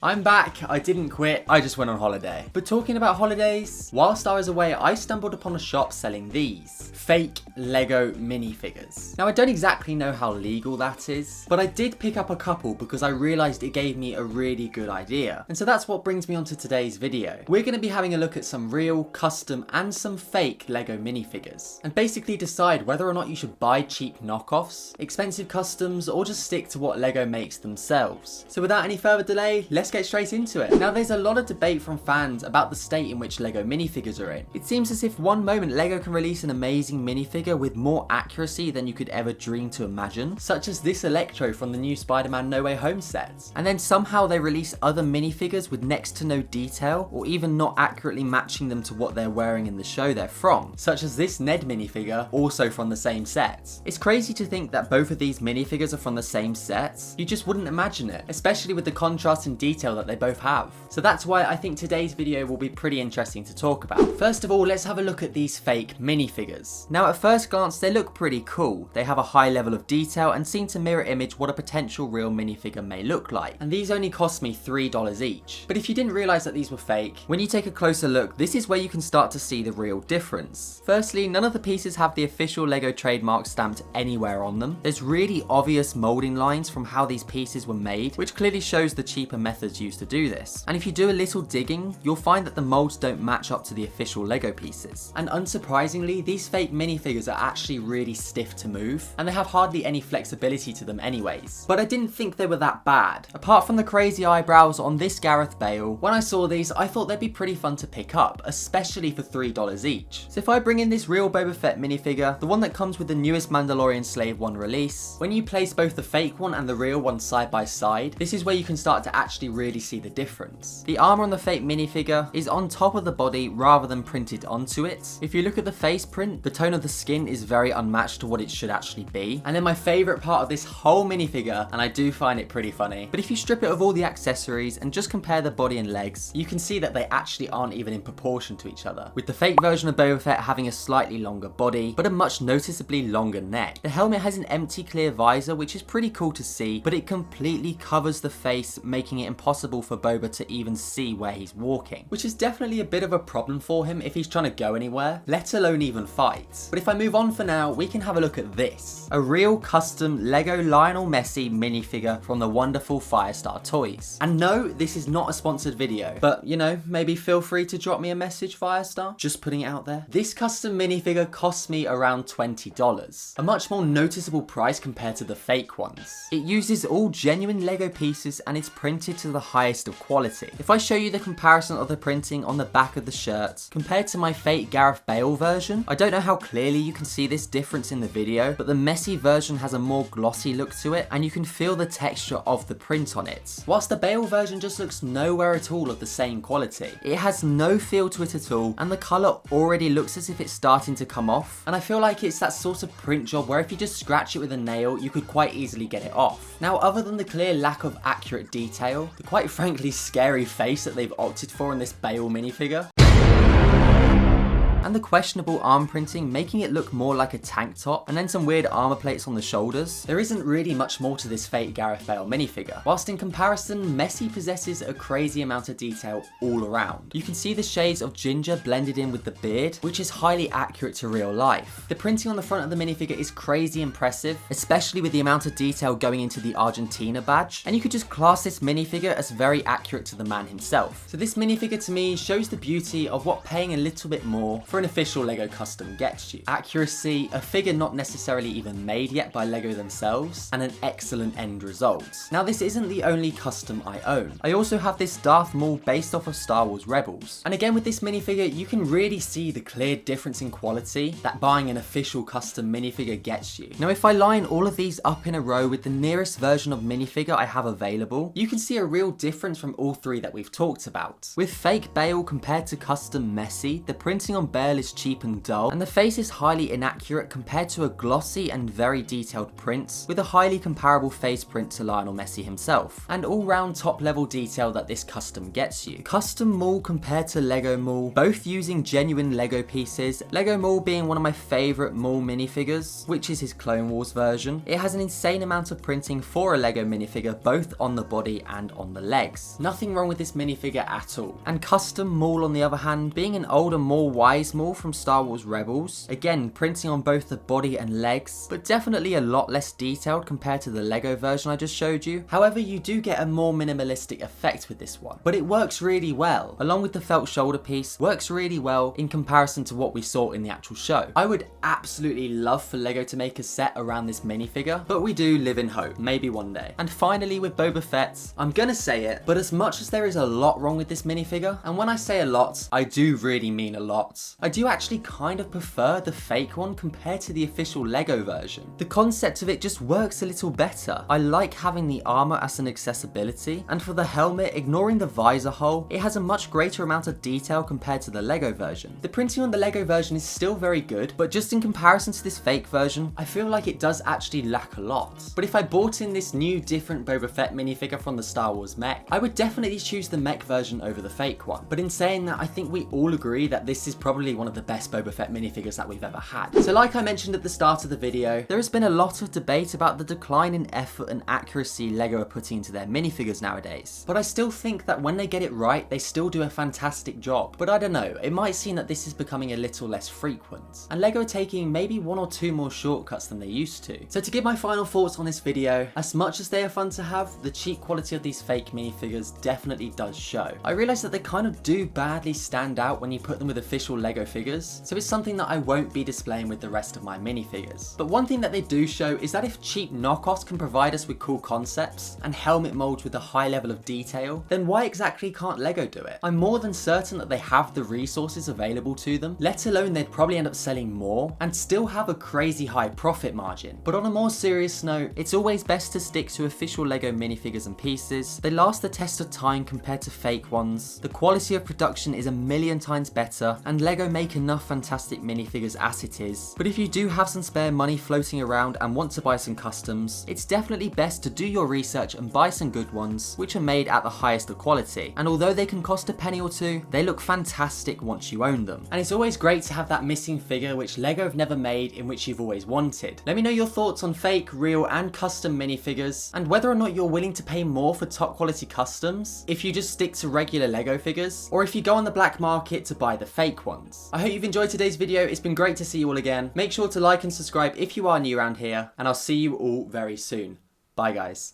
I'm back, I didn't quit, I just went on holiday. But talking about holidays, whilst I was away, I stumbled upon a shop selling these fake Lego minifigures. Now I don't exactly know how legal that is, but I did pick up a couple because I realised it gave me a really good idea. And so that's what brings me on to today's video. We're going to be having a look at some real, custom and some fake Lego minifigures, and basically decide whether or not you should buy cheap knockoffs, expensive customs, or just stick to what Lego makes themselves. So without any further delay, let's get straight into it. Now there's a lot of debate from fans about the state in which Lego minifigures are in. It seems as if one moment Lego can release an amazing minifigure with more accuracy than you could ever dream to imagine, such as this Electro from the new Spider-Man No Way Home set. And then somehow they release other minifigures with next to no detail, or even not accurately matching them to what they're wearing in the show they're from, such as this Ned minifigure, also from the same set. It's crazy to think that both of these minifigures are from the same set. You just wouldn't imagine it, especially with the contrast and detail that they both have. So that's why I think today's video will be pretty interesting to talk about. First of all, let's have a look at these fake minifigures. Now at first glance they look pretty cool. They have a high level of detail and seem to mirror image what a potential real minifigure may look like. And these only cost me $3 each. But if you didn't realise that these were fake, when you take a closer look, this is where you can start to see the real difference. Firstly, none of the pieces have the official Lego trademark stamped anywhere on them. There's really obvious moulding lines from how these pieces were made, which clearly shows the cheaper methods used to do this. And if you do a little digging, you'll find that the molds don't match up to the official Lego pieces. And unsurprisingly, these fake minifigures are actually really stiff to move, and they have hardly any flexibility to them anyways. But I didn't think they were that bad. Apart from the crazy eyebrows on this Gareth Bale, when I saw these, I thought they'd be pretty fun to pick up, especially for $3 each. So if I bring in this real Boba Fett minifigure, the one that comes with the newest Mandalorian Slave 1 release, when you place both the fake one and the real one side by side, this is where you can start to actually really see the difference. The armor on the fake minifigure is on top of the body rather than printed onto it. If you look at the face print, the tone of the skin is very unmatched to what it should actually be. And then my favorite part of this whole minifigure, and I do find it pretty funny, but if you strip it of all the accessories and just compare the body and legs, you can see that they actually aren't even in proportion to each other, with the fake version of Boba Fett having a slightly longer body, but a much noticeably longer neck. The helmet has an empty clear visor, which is pretty cool to see, but it completely covers the face, making it impossible for Boba to even see where he's walking, which is definitely a bit of a problem for him if he's trying to go anywhere, let alone even fight. But if I move on for now, we can have a look at this. A real custom Lego Lionel Messi minifigure from the wonderful Firestar Toys. And no, this is not a sponsored video, but you know, maybe feel free to drop me a message, Firestar. Just putting it out there. This custom minifigure costs me around $20, a much more noticeable price compared to the fake ones. It uses all genuine Lego pieces and it's printed to the highest of quality. If I show you the comparison of the printing on the back of the shirt compared to my fake Gareth Bale version, I don't know how clearly you can see this difference in the video, but the Messi version has a more glossy look to it and you can feel the texture of the print on it, whilst the Bale version just looks nowhere at all of the same quality. It has no feel to it at all and the colour already looks as if it's starting to come off, and I feel like it's that sort of print job where if you just scratch it with a nail you could quite easily get it off. Now other than the clear lack of accurate detail, the quite frankly scary face that they've opted for in this Bale minifigure, and the questionable arm printing making it look more like a tank top, and then some weird armor plates on the shoulders, there isn't really much more to this fake Gareth Bale minifigure. Whilst in comparison, Messi possesses a crazy amount of detail all around. You can see the shades of ginger blended in with the beard, which is highly accurate to real life. The printing on the front of the minifigure is crazy impressive, especially with the amount of detail going into the Argentina badge, and you could just class this minifigure as very accurate to the man himself. So this minifigure to me shows the beauty of what paying a little bit more for an official Lego custom gets you. Accuracy, a figure not necessarily even made yet by Lego themselves, and an excellent end result. Now this isn't the only custom I own. I also have this Darth Maul based off of Star Wars Rebels. And again with this minifigure, you can really see the clear difference in quality that buying an official custom minifigure gets you. Now if I line all of these up in a row with the nearest version of minifigure I have available, you can see a real difference from all three that we've talked about. With fake Bale compared to custom Messi, the printing on Bale veil is cheap and dull, and the face is highly inaccurate compared to a glossy and very detailed Prince, with a highly comparable face print to Lionel Messi himself, and all round top level detail that this custom gets you. Custom Maul compared to Lego Maul, both using genuine Lego pieces, Lego Maul being one of my favourite Maul minifigures, which is his Clone Wars version. It has an insane amount of printing for a Lego minifigure, both on the body and on the legs. Nothing wrong with this minifigure at all. And Custom Maul on the other hand, being an older, more wise Maul from Star Wars Rebels, again printing on both the body and legs, but definitely a lot less detailed compared to the Lego version I just showed you. However, you do get a more minimalistic effect with this one, but it works really well, along with the felt shoulder piece, works really well in comparison to what we saw in the actual show. I would absolutely love for Lego to make a set around this minifigure, but we do live in hope, maybe one day. And finally with Boba Fett, I'm gonna say it, but as much as there is a lot wrong with this minifigure, and when I say a lot, I do really mean a lot, I do actually kind of prefer the fake one compared to the official Lego version. The concept of it just works a little better. I like having the armor as an accessibility, and for the helmet, ignoring the visor hole, it has a much greater amount of detail compared to the Lego version. The printing on the Lego version is still very good, but just in comparison to this fake version, I feel like it does actually lack a lot. But if I bought in this new different Boba Fett minifigure from the Star Wars mech, I would definitely choose the mech version over the fake one. But in saying that, I think we all agree that this is probably one of the best Boba Fett minifigures that we've ever had. So like I mentioned at the start of the video, there has been a lot of debate about the decline in effort and accuracy Lego are putting into their minifigures nowadays. But I still think that when they get it right, they still do a fantastic job. But I don't know, it might seem that this is becoming a little less frequent, and Lego are taking maybe one or two more shortcuts than they used to. So to give my final thoughts on this video, as much as they are fun to have, the cheap quality of these fake minifigures definitely does show. I realise that they kind of do badly stand out when you put them with official Lego figures, so it's something that I won't be displaying with the rest of my minifigures. But one thing that they do show is that if cheap knockoffs can provide us with cool concepts and helmet molds with a high level of detail, then why exactly can't Lego do it? I'm more than certain that they have the resources available to them, let alone they'd probably end up selling more and still have a crazy high profit margin. But on a more serious note, it's always best to stick to official Lego minifigures and pieces. They last the test of time compared to fake ones, the quality of production is a million times better, and Lego make enough fantastic minifigures as it is. But if you do have some spare money floating around and want to buy some customs, it's definitely best to do your research and buy some good ones, which are made at the highest of quality. And although they can cost a penny or two, they look fantastic once you own them. And it's always great to have that missing figure which Lego have never made in which you've always wanted. Let me know your thoughts on fake, real and custom minifigures, and whether or not you're willing to pay more for top quality customs, if you just stick to regular Lego figures, or if you go on the black market to buy the fake ones. I hope you've enjoyed today's video, it's been great to see you all again. Make sure to like and subscribe if you are new around here, and I'll see you all very soon. Bye guys.